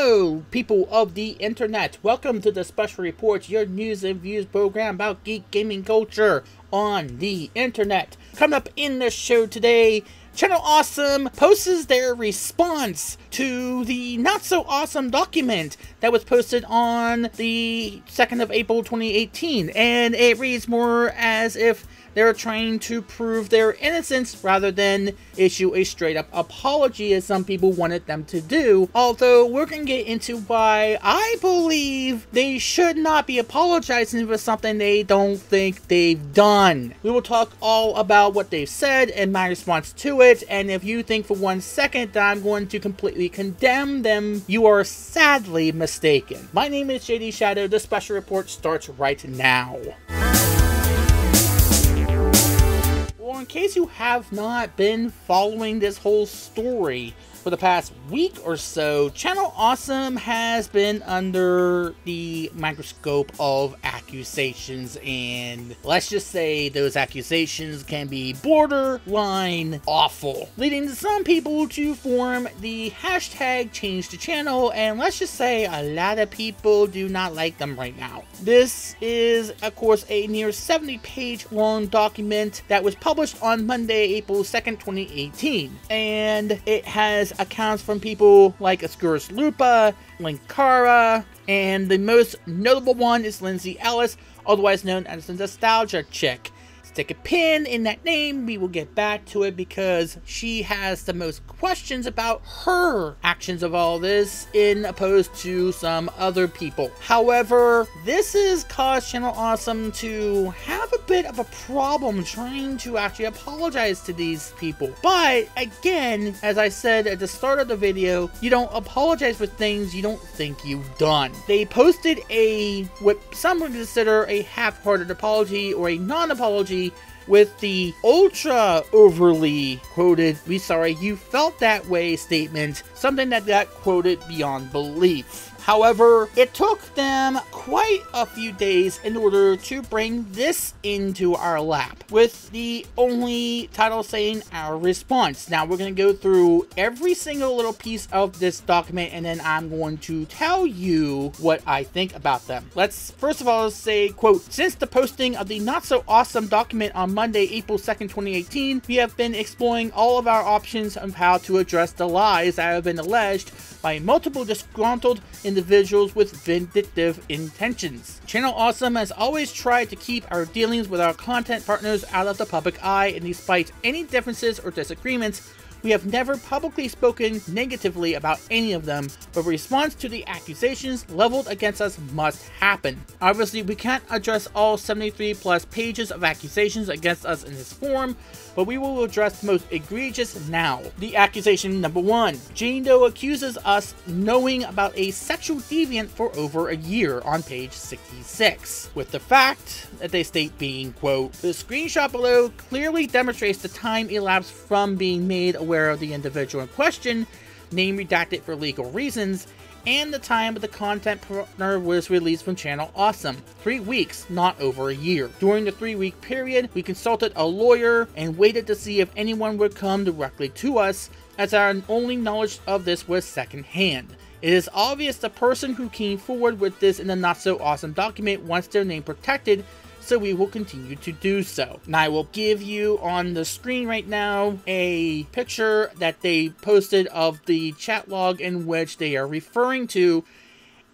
Hello, people of the internet. Welcome to the Special Reports, your news and views program about geek gaming culture on the internet. Coming up in the show today, Channel Awesome posts their response to the not so awesome document that was posted on the 2nd of April 2018, and it reads more as if they're trying to prove their innocence rather than issue a straight up apology as some people wanted them to do. Although we're going to get into why I believe they should not be apologizing for something they don't think they've done. We will talk all about what they've said and my response to it, and if you think for 1 second that I'm going to completely condemn them, you are sadly mistaken. My name is JD Shadow. The Special Report starts right now. In case you have not been following this whole story for the past week or so, Channel Awesome has been under the microscope of accusations, and let's just say those accusations can be borderline awful, leading to some people to form the hashtag #ChangeTheChannel, and let's just say a lot of people do not like them right now. This is, of course, a near 70-page long document that was published on Monday, April 2nd, 2018, and it has accounts from people like Ascuris Lupa, Linkara, and the most notable one is Lindsay Ellis, otherwise known as the Nostalgia Chick. Stick a pin in that name, we will get back to it because she has the most questions about her actions of all this in opposed to some other people. However, this has caused Channel Awesome to have a bit of a problem trying to actually apologize to these people. But again, as I said at the start of the video, you don't apologize for things you don't think you've done. They posted what some would consider a half-hearted apology or a non-apology with the ultra overly quoted "we sorry you felt that way" statement, something that got quoted beyond belief. However, it took them quite a few days in order to bring this into our lap, with the only title saying "our response." Now we're going to go through every single little piece of this document, and then I'm going to tell you what I think about them. Let's first of all say, quote, "Since the posting of the not so awesome document on Monday, April 2nd, 2018, we have been exploring all of our options of how to address the lies that have been alleged by multiple disgruntled individuals with vindictive intentions. Channel Awesome has always tried to keep our dealings with our content partners out of the public eye, and despite any differences or disagreements, we have never publicly spoken negatively about any of them, but response to the accusations leveled against us must happen. Obviously, we can't address all 73 plus pages of accusations against us in this form, but we will address the most egregious now. The accusation number 1. Jane Doe accuses us knowing about a sexual deviant for over a year on page 66, with the fact that they state being, quote, "The screenshot below clearly demonstrates the time elapsed from being made aware of the individual in question, name redacted for legal reasons, and the time the content partner was released from Channel Awesome. 3 weeks, not over a year. During the 3-week period, we consulted a lawyer and waited to see if anyone would come directly to us, as our only knowledge of this was secondhand. It is obvious the person who came forward with this in the not so awesome document wants their name protected, so we will continue to do so." And I will give you on the screen right now a picture that they posted of the chat log in which they are referring to,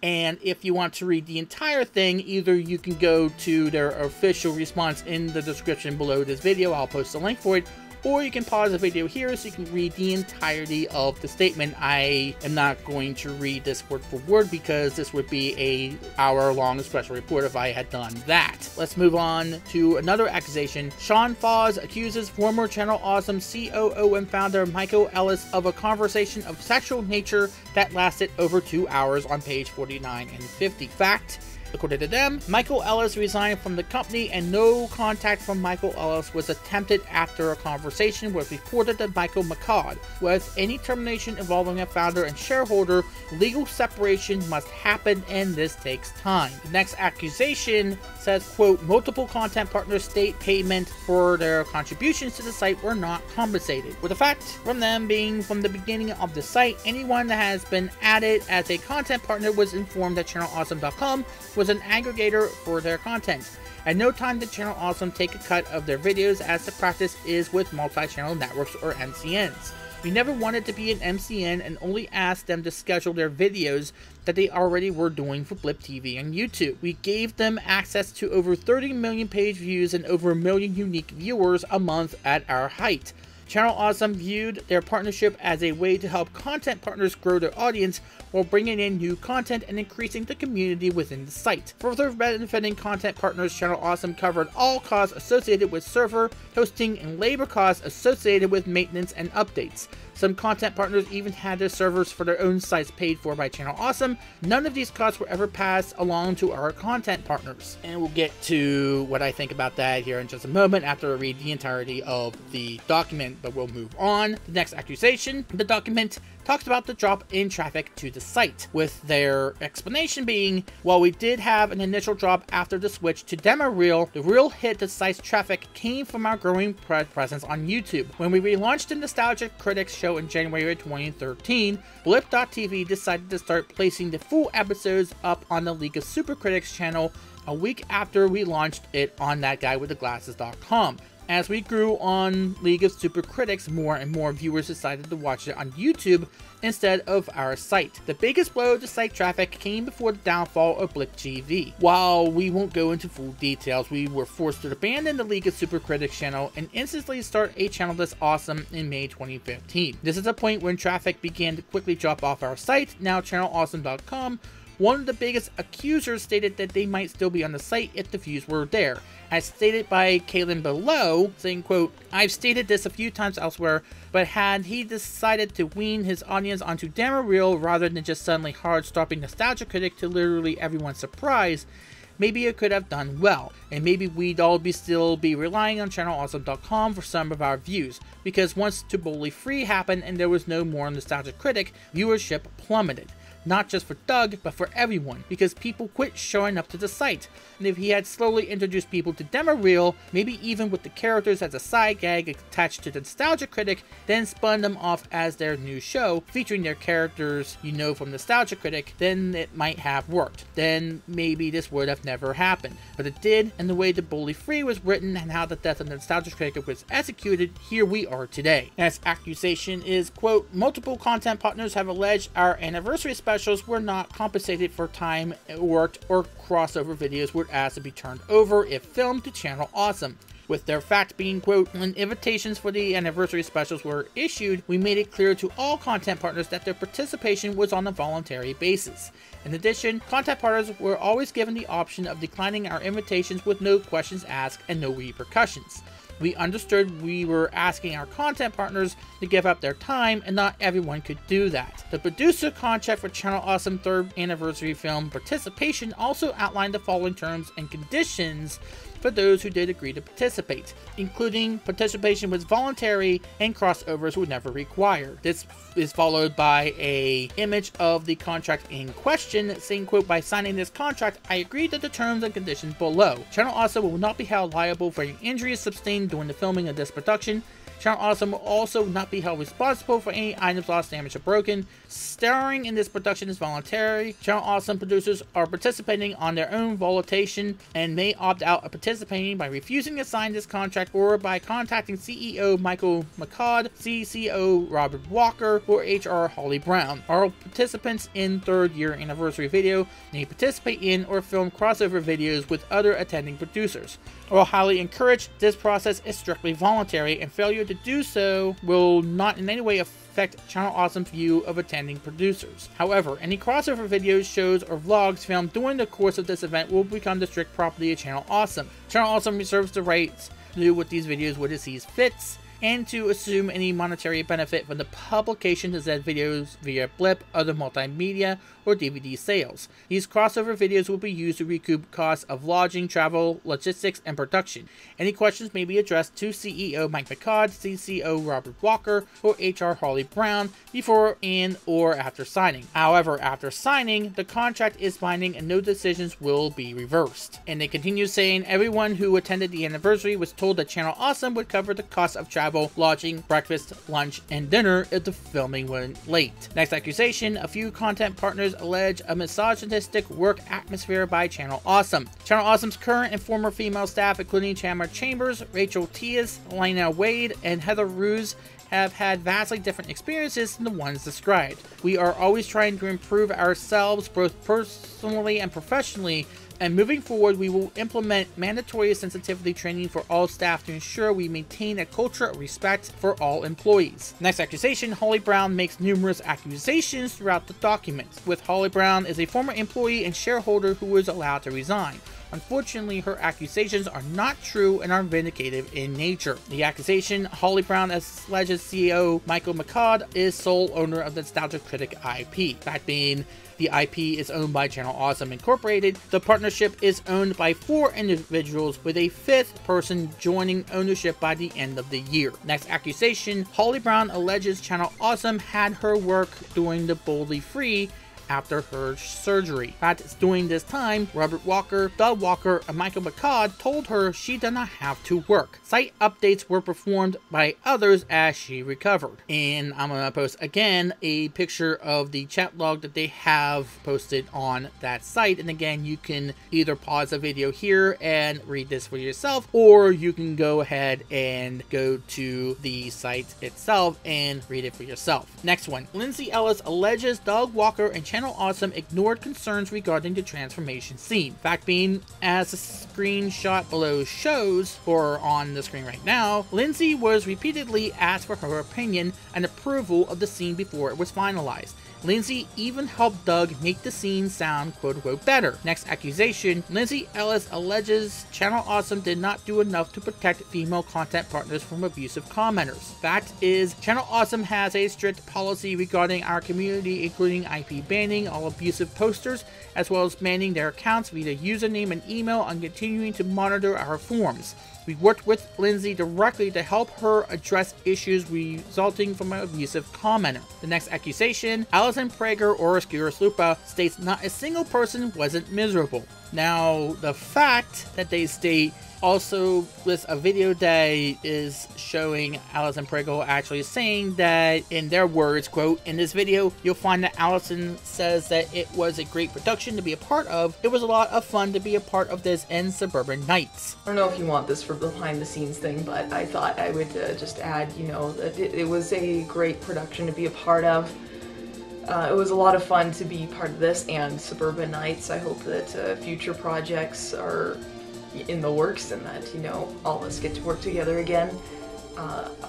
and if you want to read the entire thing, either you can go to their official response in the description below this video, I'll post a link for it, or you can pause the video here so you can read the entirety of the statement. I am not going to read this word for word because this would be a hour-long special report if I had done that. Let's move on to another accusation. Sean Foss accuses former Channel Awesome COO and founder Michael Ellis of a conversation of sexual nature that lasted over 2 hours on page 49 and 50. Fact: According to them, Michael Ellis resigned from the company and no contact from Michael Ellis was attempted after a conversation was reported to Michael McCord. With any termination involving a founder and shareholder, legal separation must happen and this takes time. The next accusation says, quote, multiple content partners state payment for their contributions to the site were not compensated. With the fact from them being from the beginning of the site, anyone that has been added as a content partner was informed that channelawesome.com was an aggregator for their content. At no time did Channel Awesome take a cut of their videos, as the practice is with multi-channel networks or MCNs. We never wanted to be an MCN and only asked them to schedule their videos that they already were doing for Blip TV and YouTube. We gave them access to over 30 million page views and over 1 million unique viewers a month at our height. Channel Awesome viewed their partnership as a way to help content partners grow their audience while bringing in new content and increasing the community within the site. Further benefiting content partners, Channel Awesome covered all costs associated with server, hosting, and labor costs associated with maintenance and updates. Some content partners even had their servers for their own sites paid for by Channel Awesome. None of these costs were ever passed along to our content partners. And we'll get to what I think about that here in just a moment after I read the entirety of the document, but we'll move on. The next accusation, the document talks about the drop in traffic to the site, with their explanation being, while we did have an initial drop after the switch to demo reel, the real hit to site's traffic came from our growing presence on YouTube. When we relaunched the Nostalgia Critics show in January 2013, Blip.tv decided to start placing the full episodes up on the League of Super Critics channel a week after we launched it on thatguywiththeglasses.com. As we grew on League of Super Critics, more and more viewers decided to watch it on YouTube instead of our site. The biggest blow to site traffic came before the downfall of Blip TV. While we won't go into full details, we were forced to abandon the League of Super Critics channel and instantly start a channel that's awesome in May 2015. This is a point when traffic began to quickly drop off our site, now channelawesome.com. One of the biggest accusers stated that they might still be on the site if the views were there. As stated by Kalen below, saying, quote, I've stated this a few times elsewhere, but had he decided to wean his audience onto demo reel rather than just suddenly hard stopping Nostalgia Critic to literally everyone's surprise, maybe it could have done well, and maybe we'd all still be relying on channelawesome.com for some of our views, because once To Bully Free happened and there was no more Nostalgia Critic, viewership plummeted. Not just for Doug, but for everyone, because people quit showing up to the site. And if he had slowly introduced people to demo reel, maybe even with the characters as a side gag attached to the Nostalgia Critic, then spun them off as their new show, featuring their characters you know from Nostalgia Critic, then it might have worked. Then maybe this would have never happened. But it did, and the way To Bully Free was written and how the death of the Nostalgia Critic was executed, here we are today. Next accusation is, quote, multiple content partners have alleged our anniversary specials were not compensated for time worked or crossover videos were asked to be turned over if filmed to Channel Awesome. With their fact being, quote, when invitations for the anniversary specials were issued, we made it clear to all content partners that their participation was on a voluntary basis. In addition, content partners were always given the option of declining our invitations with no questions asked and no repercussions. We understood we were asking our content partners to give up their time, and not everyone could do that. The producer contract for Channel Awesome 3rd anniversary film participation also outlined the following terms and conditions for those who did agree to participate, including participation was voluntary and crossovers were never required. This is followed by a image of the contract in question, saying, quote, by signing this contract, I agree to the terms and conditions below. Channel Awesome will not be held liable for any injuries sustained during the filming of this production. Channel Awesome will also not be held responsible for any items lost, damaged, or broken. Starring in this production is voluntary. Channel Awesome producers are participating on their own volition and may opt out of participating by refusing to sign this contract or by contacting CEO Michael McCord, CCO Robert Walker, or HR Holly Brown. All participants in 3rd year anniversary video may participate in or film crossover videos with other attending producers. While highly encouraged, this process is strictly voluntary, and failure to do so will not in any way affect Channel Awesome's view of attending producers. However, any crossover videos, shows, or vlogs filmed during the course of this event will become the strict property of Channel Awesome. Channel Awesome reserves the rights to do with these videos what it sees fits. and to assume any monetary benefit from the publication of said videos via blip, other multimedia, or DVD sales. These crossover videos will be used to recoup costs of lodging, travel, logistics, and production. Any questions may be addressed to CEO Mike McCod, CCO Robert Walker, or HR Holly Brown before and or after signing. However, after signing, the contract is binding and no decisions will be reversed. And they continue saying everyone who attended the anniversary was told that Channel Awesome would cover the cost of travel, lodging, breakfast, lunch, and dinner if the filming went late. Next accusation, a few content partners allege a misogynistic work atmosphere by Channel Awesome. Channel Awesome's current and former female staff, including Chandler Chambers, Rachel Tias, Lina Wade, and Heather Ruse, have had vastly different experiences than the ones described. We are always trying to improve ourselves both personally and professionally, and moving forward we will implement mandatory sensitivity training for all staff to ensure we maintain a culture of respect for all employees. Next accusation, Holly Brown makes numerous accusations throughout the document. With Holly Brown is a former employee and shareholder who was allowed to resign. Unfortunately, her accusations are not true and are vindicative in nature. The accusation, Holly Brown alleges CEO Michael McCod is sole owner of the Nostalgia Critic IP. That being, the IP is owned by Channel Awesome Incorporated. The partnership is owned by 4 individuals, with a 5th person joining ownership by the end of the year. Next accusation, Holly Brown alleges Channel Awesome had her work during the Boldly Free after her surgery. In fact, during this time, Robert Walker, Doug Walker, and Michael McCod told her she did not have to work. Site updates were performed by others as she recovered. And I'm going to post again a picture of the chat log that they have posted on that site. And again, you can either pause the video here and read this for yourself, or you can go ahead and go to the site itself and read it for yourself. Next one, Lindsay Ellis alleges Doug Walker and Channel Awesome ignored concerns regarding the transformation scene. Fact being, as the screenshot below shows, or on the screen right now, Lindsay was repeatedly asked for her opinion and approval of the scene before it was finalized. Lindsay even helped Doug make the scene sound quote-unquote better. Next accusation, Lindsay Ellis alleges Channel Awesome did not do enough to protect female content partners from abusive commenters. Fact is, Channel Awesome has a strict policy regarding our community, including IP banning all abusive posters, as well as banning their accounts via username and email, and continuing to monitor our forums. We worked with Lindsay directly to help her address issues resulting from an abusive commenter. The next accusation, Alison Prager or Skira Slupa states not a single person wasn't miserable. Now, the fact that they state also with a video that is showing Alison Prager actually saying that, in their words, quote, in this video, you'll find that Alison says that it was a great production to be a part of. It was a lot of fun to be a part of this in Suburban Nights. I don't know if you want this for the behind the scenes thing, but I thought I would just add, you know, that it was a great production to be a part of. It was a lot of fun to be part of this and Suburban Nights. I hope that future projects are in the works and that, you know, all of us get to work together again.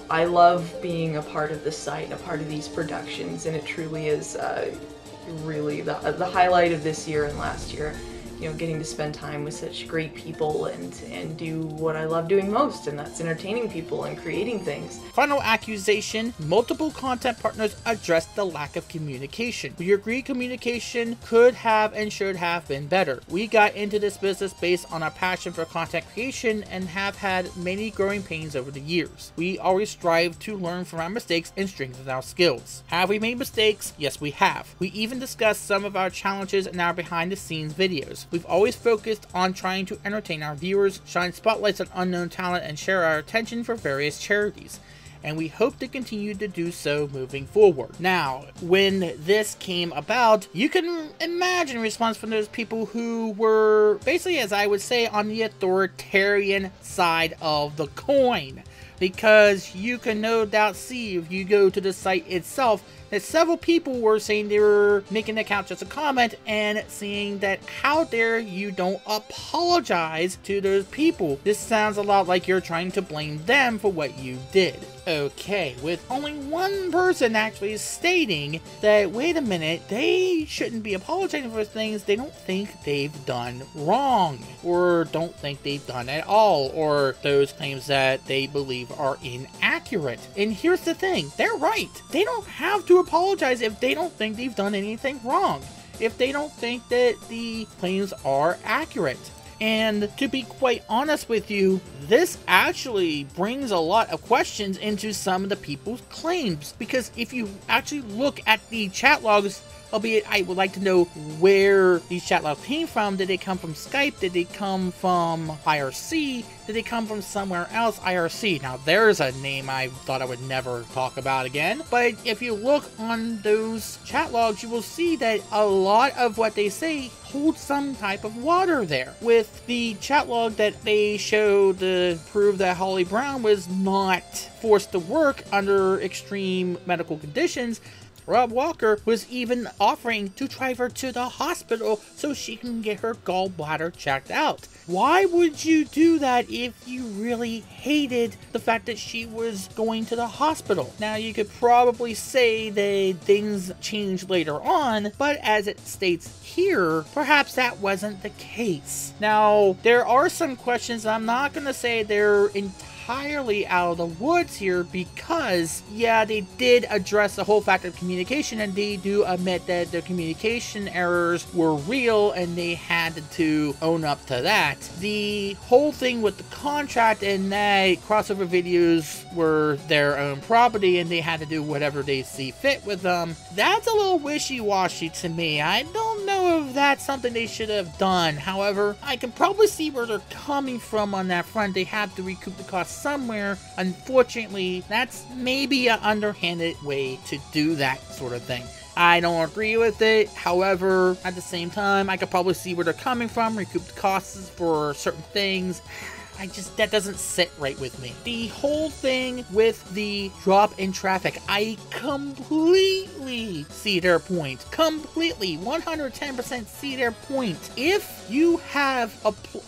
I love being a part of this site and a part of these productions, and it truly is really the highlight of this year and last year. You know, getting to spend time with such great people and do what I love doing most, and that's entertaining people and creating things. Final accusation, multiple content partners addressed the lack of communication. We agree communication could have and should have been better. We got into this business based on our passion for content creation and have had many growing pains over the years. We always strive to learn from our mistakes and strengthen our skills. Have we made mistakes? Yes, we have. We even discussed some of our challenges in our behind the scenes videos. We've always focused on trying to entertain our viewers, shine spotlights on unknown talent, and share our attention for various charities. And we hope to continue to do so moving forward. Now, when this came about, you can imagine a response from those people who were basically, as I would say, on the authoritarian side of the coin. Because you can no doubt see, if you go to the site itself, that several people were saying they were making the account just a comment and saying that how dare you don't apologize to those people. This sounds a lot like you're trying to blame them for what you did. Okay, with only one person actually stating that, wait a minute, they shouldn't be apologizing for things they don't think they've done wrong, or don't think they've done at all, or those claims that they believe are inaccurate. And here's the thing, they're right. They don't have to apologize if they don't think they've done anything wrong, if they don't think that the claims are accurate. And to be quite honest with you, this actually brings a lot of questions into some of the people's claims, because if you actually look at the chat logs, albeit I would like to know where these chat logs came from. Did they come from Skype? Did they come from IRC? Did they come from somewhere else? IRC. Now there's a name I thought I would never talk about again. But if you look on those chat logs, you will see that a lot of what they say holds some type of water there. With the chat log that they showed to prove that Holly Brown was not forced to work under extreme medical conditions, Rob Walker was even offering to drive her to the hospital so she can get her gallbladder checked out. Why would you do that if you really hated the fact that she was going to the hospital? Now, you could probably say that things changed later on, but as it states here, perhaps that wasn't the case. Now, there are some questions. I'm not going to say they're entirely out of the woods here, because yeah, they did address the whole fact of communication, and they do admit that the communication errors were real and they had to own up to that. The whole thing with the contract and that crossover videos were their own property and they had to do whatever they see fit with them, that's a little wishy-washy to me. I don't know if that's something they should have done. However, I can probably see where they're coming from on that front. They have to recoup the cost somewhere. Unfortunately, that's maybe an underhanded way to do that sort of thing. I don't agree with it. However, at the same time, I could probably see where they're coming from. Recoup the costs for certain things. That doesn't sit right with me. The whole thing with the drop in traffic, I completely see their point. Completely, 110% see their point. If you have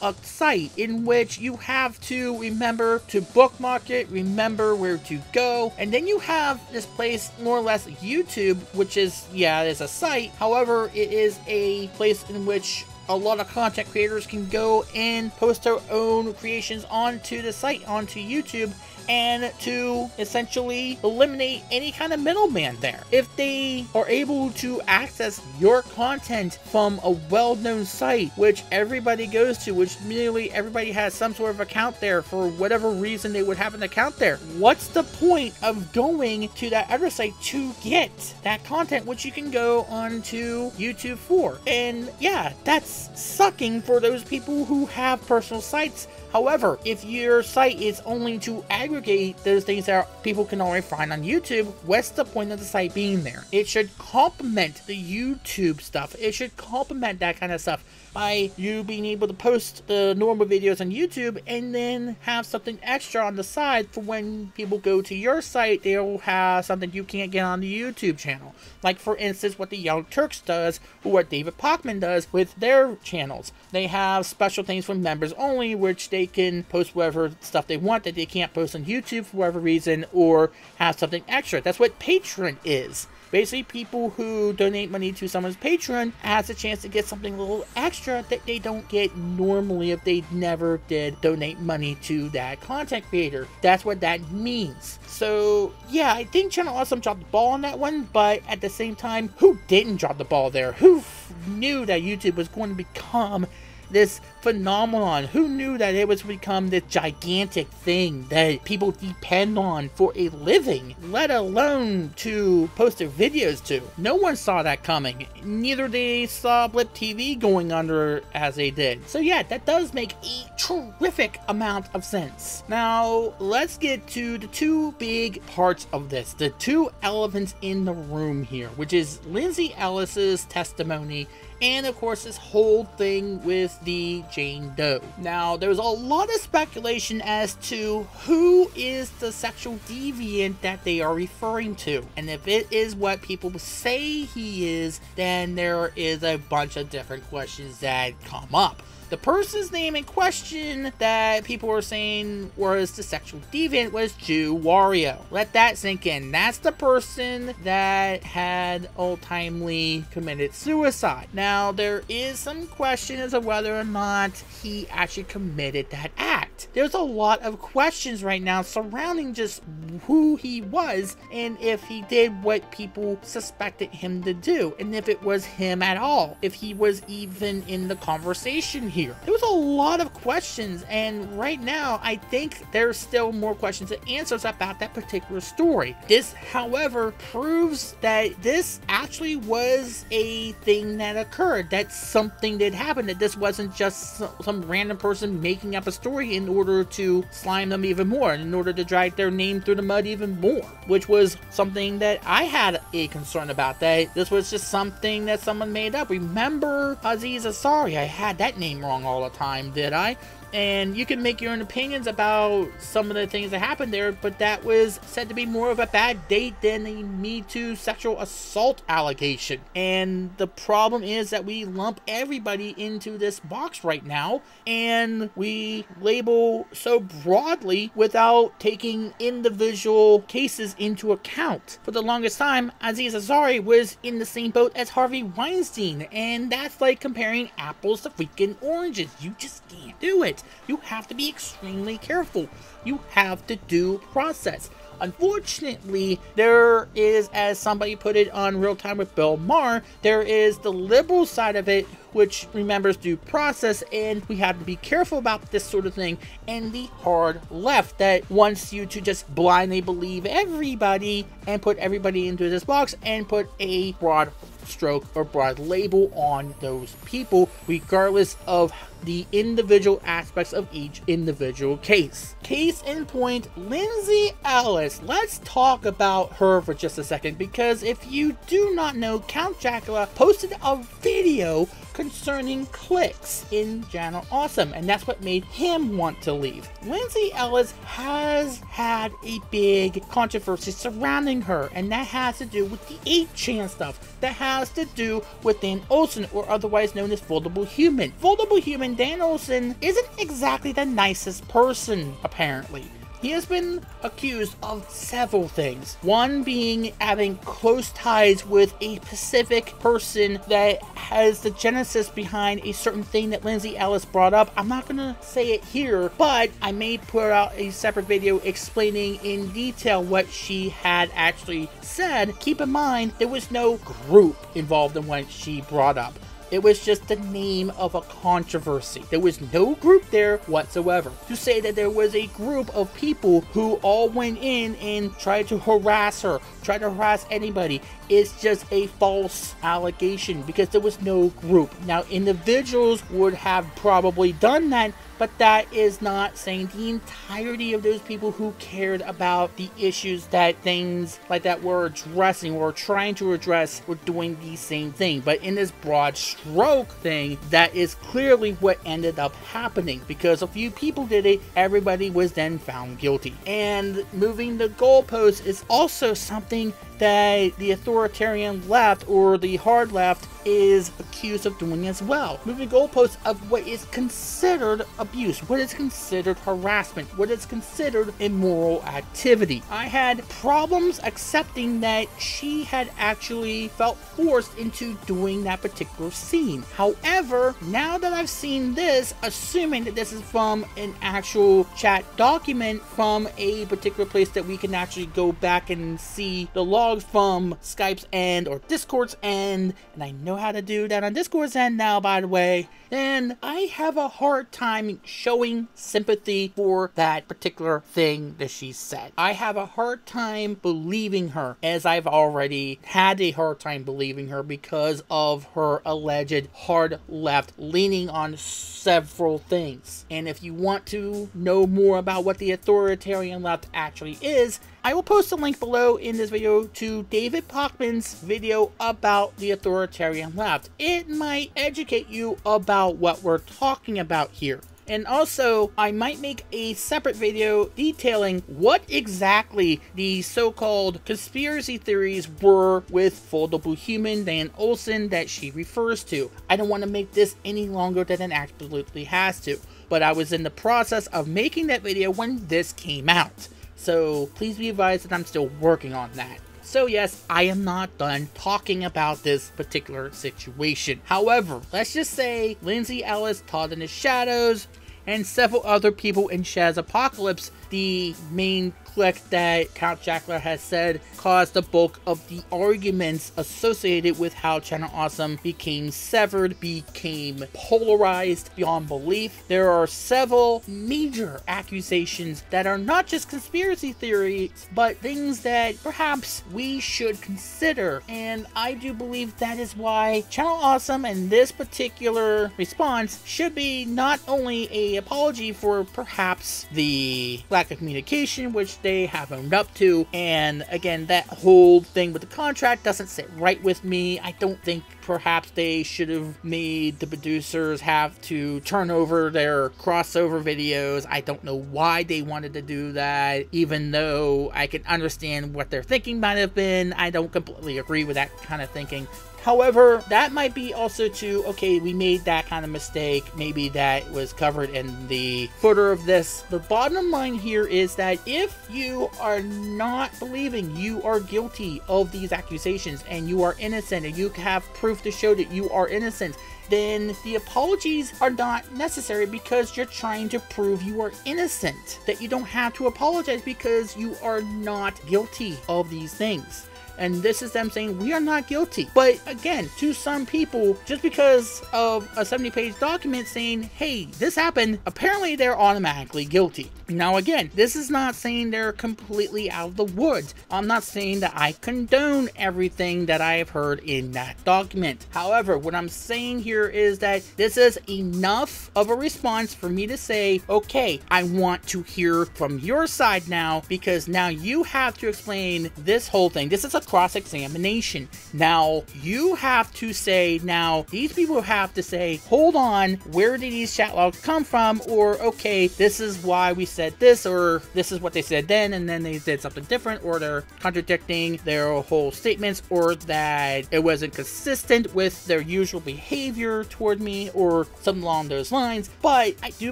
a site in which you have to remember to bookmark it, remember where to go, and then you have this place, more or less YouTube, which is, yeah, it is a site. However, it is a place in which a lot of content creators can go and post their own creations onto the site, onto YouTube, and to essentially eliminate any kind of middleman there. If they are able to access your content from a well-known site, which everybody goes to, which nearly everybody has some sort of account there for whatever reason they would have an account there, what's the point of going to that other site to get that content, which you can go onto YouTube for? And yeah, that's sucking for those people who have personal sites. However, if your site is only to aggregate those things that people can already find on YouTube, what's the point of the site being there? It should complement the YouTube stuff. It should complement that kind of stuff by you being able to post the normal videos on YouTube and then have something extra on the side for when people go to your site, they'll have something you can't get on the YouTube channel. Like, for instance, what the Young Turks does, or what David Pockman does with their channels. They have special things for members only, which they can post whatever stuff they want that they can't post on YouTube for whatever reason, or have something extra. That's what Patreon is. Basically, people who donate money to someone's Patreon has a chance to get something a little extra that they don't get normally if they never did donate money to that content creator. That's what that means. So yeah, I think Channel Awesome dropped the ball on that one, but at the same time, who didn't drop the ball there? Who knew that YouTube was going to become this phenomenon? Who knew that it was become this gigantic thing that people depend on for a living, let alone to post their videos to? No one saw that coming. Neither they saw Blip TV going under as they did. So yeah, that does make a terrific amount of sense. Now, let's get to the two big parts of this, the two elephants in the room here, which is Lindsay Ellis's testimony and of course this whole thing with the Jane Doe. Now, there's a lot of speculation as to who is the sexual deviant that they are referring to. And if it is what people say he is, then there is a bunch of different questions that come up. The person's name in question that people were saying was the sexual deviant was Jew Wario. Let that sink in. That's the person that had ultimately committed suicide. Now, there is some question as to whether or not he actually committed that act. There's a lot of questions right now surrounding just who he was and if he did what people suspected him to do, and if it was him at all, if he was even in the conversation here. There was a lot of questions, and right now I think there's still more questions and answers about that particular story. This, however, proves that this actually was a thing that occurred, that something did happen, that this wasn't just some random person making up a story in order to slime them even more, in order to drag their name through the mud even more, which was something that I had a concern about, that this was just something that someone made up. Remember Aziz Ansari? I had that name wrong all the time, did I? And you can make your own opinions about some of the things that happened there, but that was said to be more of a bad date than a Me Too sexual assault allegation. And the problem is that we lump everybody into this box right now, and we label so broadly without taking individual cases into account. For the longest time, Aziz Ansari was in the same boat as Harvey Weinstein, and that's like comparing apples to freaking oranges. You just can't do it. You have to be extremely careful. You have to due process. Unfortunately, there is, as somebody put it on Real Time with Bill Maher, there is the liberal side of it, which remembers due process, and we have to be careful about this sort of thing, and the hard left that wants you to just blindly believe everybody and put everybody into this box and put a broad stroke or broad label on those people, regardless of the individual aspects of each individual case. Case in point, Lindsay Ellis. Let's talk about her for just a second, because if you do not know, Count Dracula posted a video concerning clicks in Channel Awesome, and that's what made him want to leave. Lindsay Ellis has had a big controversy surrounding her, and that has to do with the 8chan stuff. That has to do with Dan Olsen, or otherwise known as Foldable Human. Foldable Human Dan Olsen isn't exactly the nicest person, apparently. He has been accused of several things. One being having close ties with a specific person that has the genesis behind a certain thing that Lindsay Ellis brought up. I'm not gonna say it here, but I may put out a separate video explaining in detail what she had actually said. Keep in mind, there was no group involved in what she brought up. It was just the name of a controversy. There was no group there whatsoever. To say that there was a group of people who all went in and tried to harass her, tried to harass anybody, is just a false allegation, because there was no group. Now, individuals would have probably done that, but that is not saying the entirety of those people who cared about the issues that things like that were addressing or trying to address were doing the same thing. But in this broad stroke thing, that is clearly what ended up happening, because a few people did it, everybody was then found guilty. And moving the goalposts is also something that the authoritarian left, or the hard left, is accused of doing as well. Moving goalposts of what is considered abuse, what is considered harassment, what is considered immoral activity. I had problems accepting that she had actually felt forced into doing that particular scene. However, now that I've seen this, assuming that this is from an actual chat document from a particular place that we can actually go back and see the logs from Skype's end or Discord's end, and I know how to do that on Discord's end now, by the way, then I have a hard time showing sympathy for that particular thing that she said. I have a hard time believing her, as I've already had a hard time believing her because of her alleged hard left leaning on several things. And if you want to know more about what the authoritarian left actually is, I will post a link below in this video to David Pockman's video about the authoritarian left. It might educate you about what we're talking about here. And also, I might make a separate video detailing what exactly the so-called conspiracy theories were with Foldable Human Van Olsen that she refers to. I don't want to make this any longer than it absolutely has to, but I was in the process of making that video when this came out. So please be advised that I'm still working on that. So yes, I am not done talking about this particular situation. However, let's just say Lindsay Ellis, Todd in the Shadows, and several other people in Shaz Apocalypse, the main clique that Count Jackler has said caused the bulk of the arguments associated with how Channel Awesome became severed, became polarized beyond belief. There are several major accusations that are not just conspiracy theories, but things that perhaps we should consider. And I do believe that is why Channel Awesome and this particular response should be not only an apology for perhaps the lack of communication, which they have owned up to, and again, that whole thing with the contract doesn't sit right with me. I don't think perhaps they should have made the producers have to turn over their crossover videos. I don't know why they wanted to do that, even though I can understand what their thinking might have been. I don't completely agree with that kind of thinking. However, that might be also to, okay, we made that kind of mistake. Maybe that was covered in the footer of this. The bottom line here is that if you are not believing you are guilty of these accusations and you are innocent and you have proof to show that you are innocent, then the apologies are not necessary because you're trying to prove you are innocent. That you don't have to apologize because you are not guilty of these things. And this is them saying we are not guilty. But again, to some people, just because of a 70-page document saying, hey, this happened, apparently they're automatically guilty. Now again, this is not saying they're completely out of the woods. I'm not saying that I condone everything that I have heard in that document. However, what I'm saying here is that this is enough of a response for me to say, okay, I want to hear from your side now, because now you have to explain this whole thing. This is a cross-examination. Now you have to say, now these people have to say, hold on, where did these chat logs come from? Or okay, this is why we said this, or this is what they said then, and then they did something different, or they're contradicting their whole statements, or that it wasn't consistent with their usual behavior toward me, or something along those lines. But I do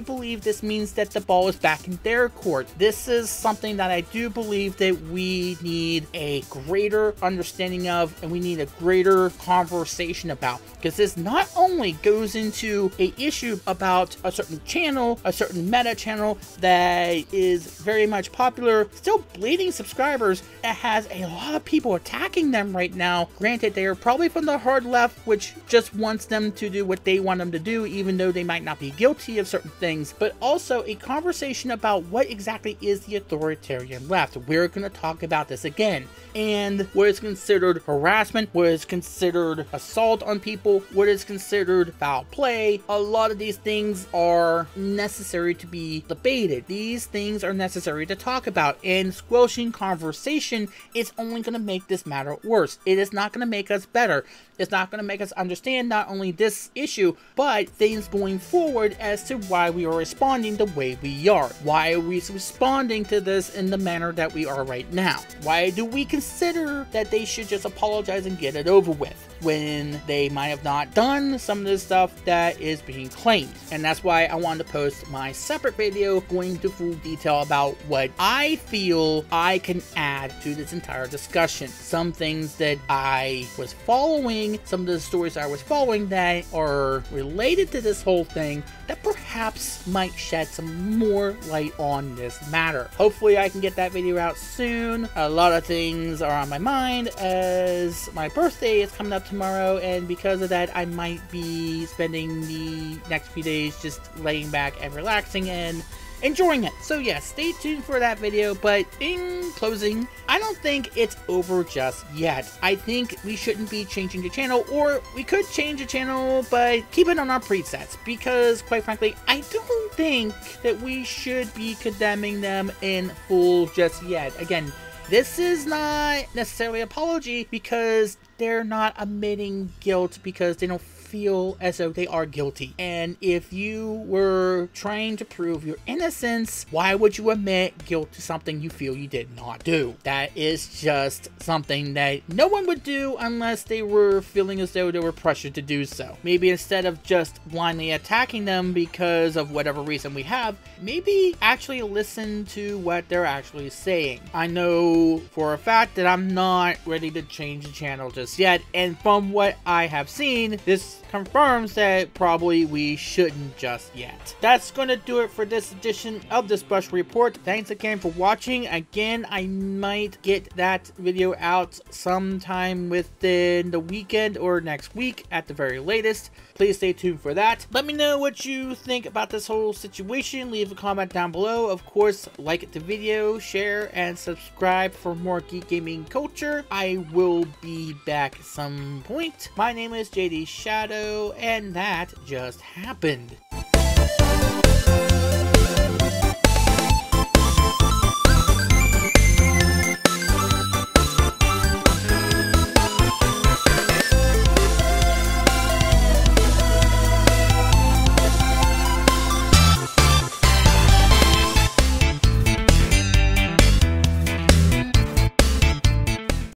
believe this means that the ball is back in their court. This is something that I do believe that we need a greater understanding of, and we need a greater conversation about, because this not only goes into a issue about a certain channel, a certain meta channel that is very much popular, still bleeding subscribers, that has a lot of people attacking them right now. Granted, they are probably from the hard left, which just wants them to do what they want them to do, even though they might not be guilty of certain things, but also a conversation about what exactly is the authoritarian left. We're going to talk about this again, and what is considered harassment, what is considered assault on people, what is considered foul play. A lot of these things are necessary to be debated. These things are necessary to talk about, and squelching conversation is only going to make this matter worse. It is not going to make us better. It's not going to make us understand not only this issue, but things going forward as to why we are responding the way we are. Why are we responding to this in the manner that we are right now? Why do we consider that they should just apologize and get it over with, when they might have not done some of the stuff that is being claimed? And that's why I wanted to post my separate video going into full detail about what I feel I can add to this entire discussion. Some things that I was following, some of the stories I was following that are related to this whole thing, that perhaps might shed some more light on this matter. Hopefully I can get that video out soon. A lot of things are on my mind as my birthday is coming up tomorrow, and because of that I might be spending the next few days just laying back and relaxing and enjoying it. So yeah, stay tuned for that video. But in closing, I don't think it's over just yet. I think we shouldn't be changing the channel, or we could change the channel but keep it on our presets, because quite frankly I don't think that we should be condemning them in full just yet. Again, This is not necessarily apology because they're not admitting guilt because they don't feel as though they are guilty. And if you were trying to prove your innocence, why would you admit guilt to something you feel you did not do? That is just something that no one would do unless they were feeling as though they were pressured to do so. Maybe instead of just blindly attacking them because of whatever reason we have, maybe actually listen to what they're actually saying. I know for a fact that I'm not ready to change the channel just yet, and from what I have seen, this confirms that probably we shouldn't just yet. That's gonna do it for this edition of the Special Report. Thanks again for watching. Again, I might get that video out sometime within the weekend or next week at the very latest. Please stay tuned for that. Let me know what you think about this whole situation. Leave a comment down below. Of course, like the video, share, and subscribe for more geek gaming culture. I will be back at some point. My name is JD Shadow, and that just happened.